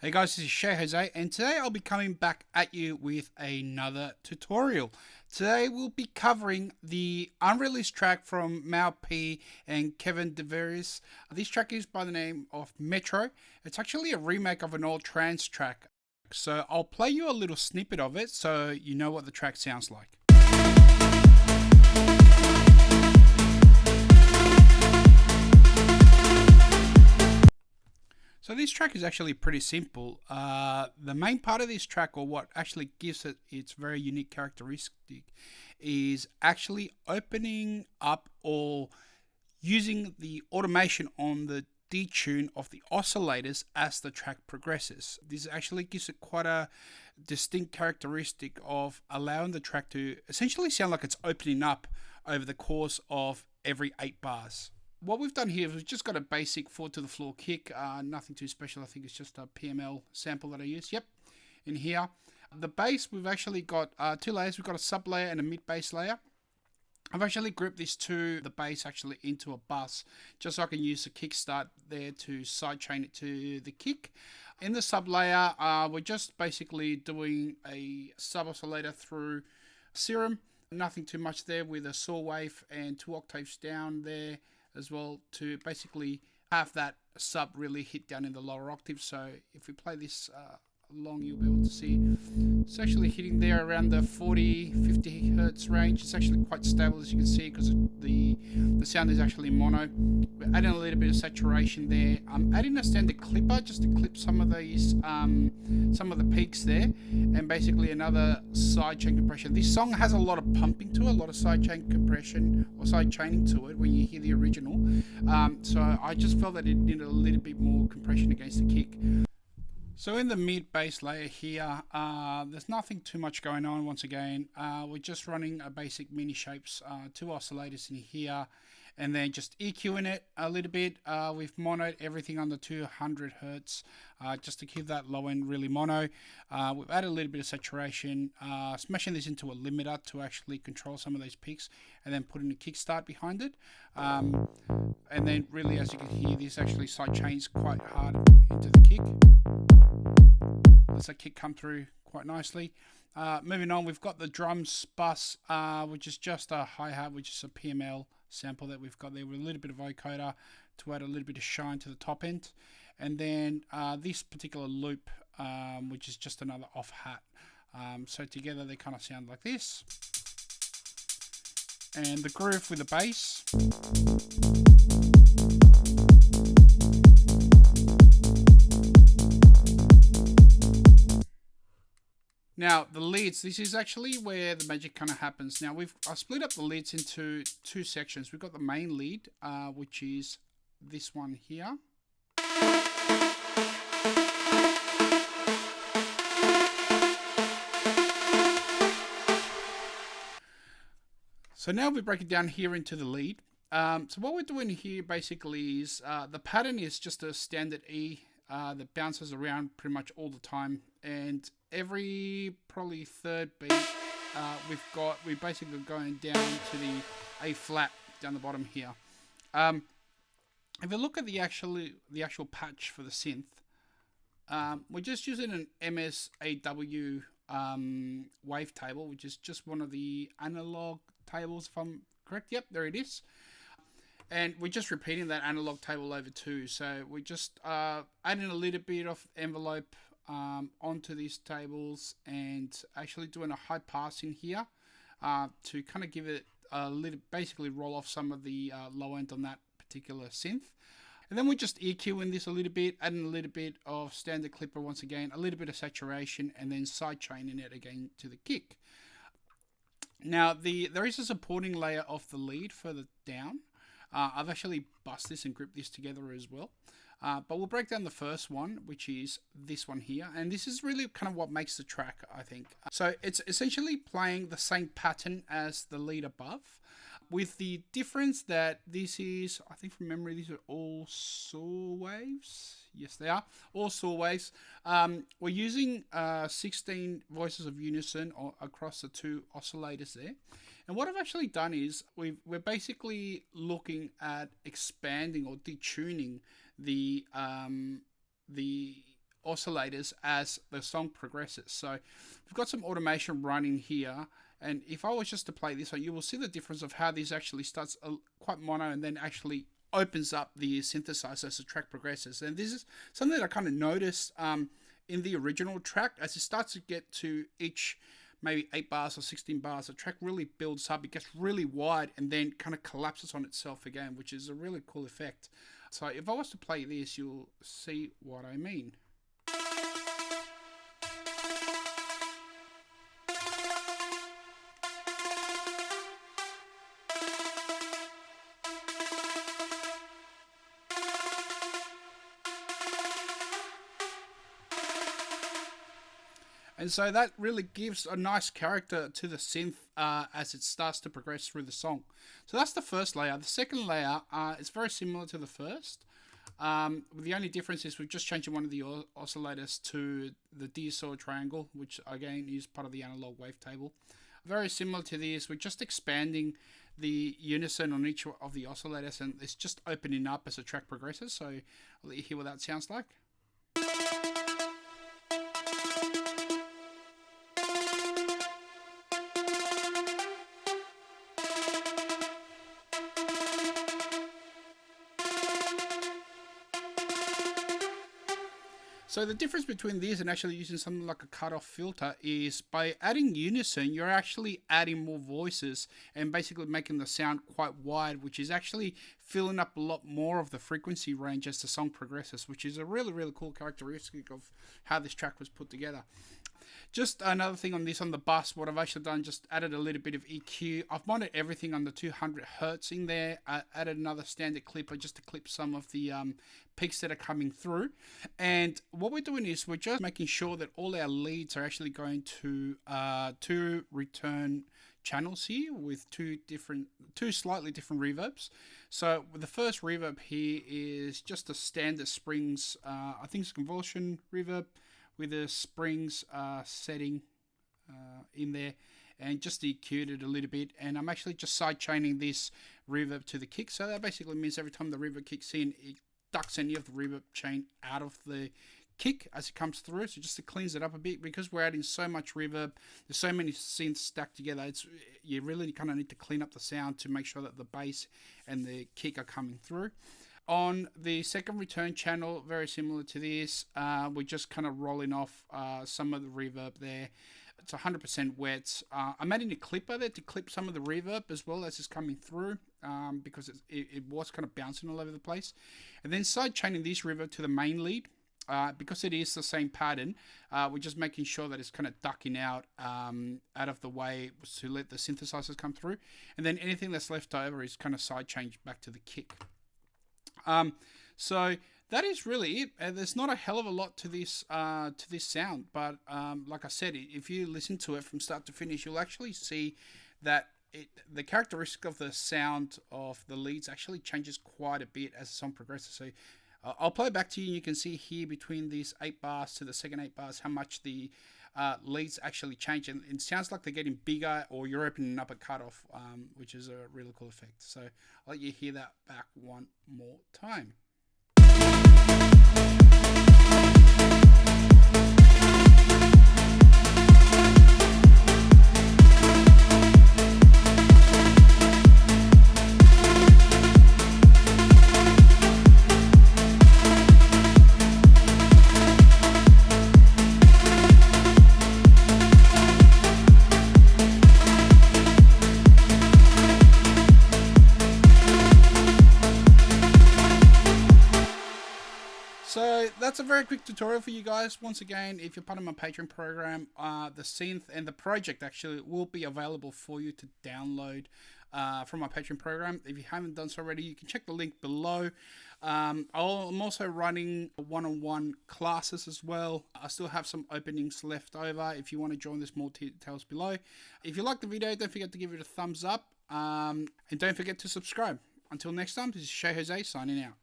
Hey guys, this is Shay Jose, and today I'll be coming back at you with another tutorial. Today we'll be covering the unreleased track from Mal P and Kevin Vries. This track is by the name of Metro. It's actually a remake of an old trance track. So I'll play you a little snippet of it so you know what the track sounds like. So this track is actually pretty simple. The main part of this track, or what actually gives it its very unique characteristic, is actually opening up or using the automation on the detune of the oscillators as the track progresses. This actually gives it quite a distinct characteristic of allowing the track to essentially sound like it's opening up over the course of every 8 bars. What we've done here is we've just got a basic 4 to the floor kick, nothing too special. I think it's just a PML sample that I use. Yep, in here. The bass, we've actually got 2 layers. We've got a sub layer and a mid bass layer. I've actually grouped the bass actually into a bus, just so I can use the kickstart there to sidechain it to the kick. In the sub layer, we're just basically doing a sub oscillator through Serum. Nothing too much there, with a saw wave and 2 octaves down there as well, to basically have that sub really hit down in the lower octave. So if we play this along, you'll be able to see it's actually hitting there around the 40-50 hertz range. It's actually quite stable, as you can see, because the sound is actually mono. We're adding a little bit of saturation there. I'm adding a standard clipper just to clip some of these some of the peaks there, and basically another sidechain compression. This song has a lot of pumping to it, a lot of sidechain compression or sidechaining to it when you hear the original. So I just felt that it needed a little bit more compression against the kick. So in the mid bass layer here, there's nothing too much going on. Once again, we're just running a basic mini shapes, 2 oscillators in here, and then just EQing it a little bit. We've monoed everything under 200 hertz, just to keep that low end really mono. We've added a little bit of saturation, smashing this into a limiter to actually control some of those peaks, and then putting a kickstart behind it. And then really, as you can hear, this actually side chains quite hard into the kick. Lets that kick come through quite nicely. Moving on, we've got the drums bus, which is just a hi-hat, which is a PML sample that we've got there with a little bit of vocoder to add a little bit of shine to the top end. And then this particular loop, which is just another off hat. So together they kind of sound like this. And the groove with the bass. Now the leads, this is actually where the magic kind of happens. Now I split up the leads into 2 sections. We've got the main lead, which is this one here. So now we break it down here into the lead. So what we're doing here basically is the pattern is just a standard E that bounces around pretty much all the time, and every probably 3rd beat we're basically going down to the A flat down the bottom here. If you look at the actual patch for the synth, we're just using an MSAW wavetable, which is just one of the analog tables, if I'm correct. Yep, there it is. And we're just repeating that analog table over 2. So we're just adding a little bit of envelope onto these tables, and actually doing a high pass in here to kind of give it a little, basically roll off some of the low end on that particular synth. And then we're just EQing this a little bit, adding a little bit of standard clipper once again, a little bit of saturation, and then sidechaining it again to the kick. Now there is a supporting layer of the lead further down. I've actually bust this and grouped this together as well. But we'll break down the first one, which is this one here. And this is really kind of what makes the track, I think. So it's essentially playing the same pattern as the lead above, with the difference that this is, I think from memory, these are all saw waves. Yes, they are all saw waves. We're using 16 voices of unison across the 2 oscillators there. And what I've actually done is we're basically looking at expanding or detuning the oscillators as the song progresses. So we've got some automation running here, and if I was just to play this, you will see the difference of how this actually starts quite mono and then actually opens up the synthesizer as the track progresses. And this is something that I kind of noticed in the original track. As it starts to get to each maybe 8 bars or 16 bars, the track really builds up, it gets really wide and then kind of collapses on itself again, which is a really cool effect. So if I was to play this, you'll see what I mean. And so that really gives a nice character to the synth as it starts to progress through the song. So that's the first layer. The second layer is very similar to the first. The only difference is we've just changed one of the oscillators to the D-saw triangle, which again is part of the analog wavetable. Very similar to this, we're just expanding the unison on each of the oscillators, and it's just opening up as the track progresses. So I'll let you hear what that sounds like. So the difference between these and actually using something like a cutoff filter is by adding unison, you're actually adding more voices and basically making the sound quite wide, which is actually filling up a lot more of the frequency range as the song progresses, which is a really, really cool characteristic of how this track was put together. Just another thing on this, on the bus, what I've actually done, just added a little bit of EQ. I've mounted everything on the 200 Hertz in there. I added another standard clipper just to clip some of the peaks that are coming through. And what we're doing is we're just making sure that all our leads are actually going to two return channels here with two slightly different reverbs. So the first reverb here is just a standard Springs, I think it's a convulsion reverb, with the Springs setting in there, and just EQ'd it a little bit. And I'm actually just side chaining this reverb to the kick. So that basically means every time the reverb kicks in, it ducks any of the reverb chain out of the kick as it comes through. So just to cleans it up a bit, because we're adding so much reverb, there's so many synths stacked together, you really kind of need to clean up the sound to make sure that the bass and the kick are coming through. On the second return channel, very similar to this, we're just kind of rolling off some of the reverb there. It's 100% wet. I'm adding a clipper there to clip some of the reverb as well as it's coming through, because it was kind of bouncing all over the place. And then side chaining this reverb to the main lead. Because it is the same pattern, we're just making sure that it's kind of ducking out of the way to let the synthesizers come through. And then anything that's left over is kind of side changed back to the kick. So that is really it. There's not a hell of a lot to this sound, but like I said, if you listen to it from start to finish, you'll actually see that the characteristic of the sound of the leads actually changes quite a bit as the song progresses. So I'll play back to you, and you can see here between these 8 bars to the second 8 bars how much the leads actually change, and it sounds like they're getting bigger, or you're opening up a cutoff, which is a really cool effect. So I'll let you hear that back one more time. So that's a very quick tutorial for you guys. Once again, if you're part of my Patreon program, the synth and the project actually will be available for you to download from my Patreon program. If you haven't done so already, you can check the link below. I'm also running one-on-one classes as well. I still have some openings left over. If you want to join, there's more details below. If you like the video, don't forget to give it a thumbs up, and don't forget to subscribe. Until next time, this is Shay Jose signing out.